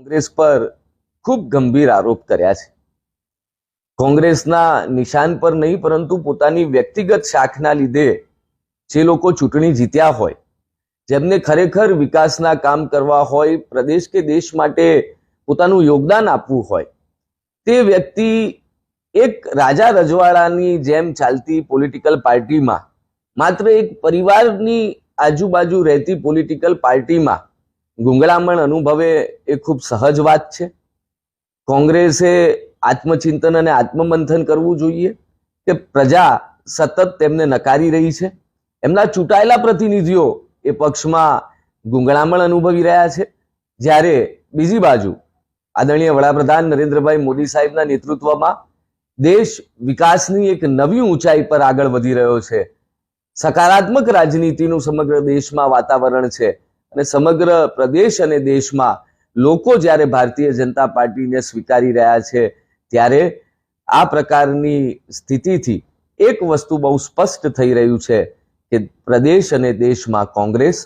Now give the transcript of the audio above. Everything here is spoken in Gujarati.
કોંગ્રેસ પર ખૂબ ગંભીર આરોપ કર્યા છે। કોંગ્રેસના નિશાન પર નહીં પરંતુ પોતાની વ્યક્તિગત શાખના લીધે જે લોકો ચૂંટણી જીત્યા હોય, જેમને ખરેખર વિકાસના કામ કરવા હોય, પ્રદેશ કે દેશ માટે પોતાનું યોગદાન આપવું હોય, તે વ્યક્તિ એક રાજા રજવાડાની જેમ ચાલતી પોલિટિકલ પાર્ટીમાં, માત્ર એક પરિવારની આજુબાજુ રહેતી પોલિટિકલ પાર્ટીમાં ગૂંગળામણ અનુભવે એ ખૂબ સહજ વાત છે। કોંગ્રેસે આત્મચિંતન અને આત્મમંથન કરવું જોઈએ કે પ્રજા સતત તેમને નકારી રહી છે, એમના ચૂંટાયેલા પ્રતિનિધિઓ એ પક્ષમાં ગૂંગળામણ અનુભવી રહ્યા છે, જ્યારે બીજી બાજુ આદરણીય વડાપ્રધાન નરેન્દ્રભાઈ મોદી સાહેબના નેતૃત્વમાં દેશ વિકાસની એક નવી ઊંચાઈ પર આગળ વધી રહ્યો છે। સકારાત્મક રાજનીતિનું સમગ્ર દેશમાં વાતાવરણ છે અને સમગ્ર પ્રદેશ અને દેશમાં લોકો જ્યારે ભારતીય જનતા પાર્ટીને સ્વીકારી રહ્યા છે, ત્યારે આ પ્રકારની સ્થિતિથી એક વસ્તુ બહુ સ્પષ્ટ થઈ રહ્યું છે કે પ્રદેશ અને દેશમાં કોંગ્રેસ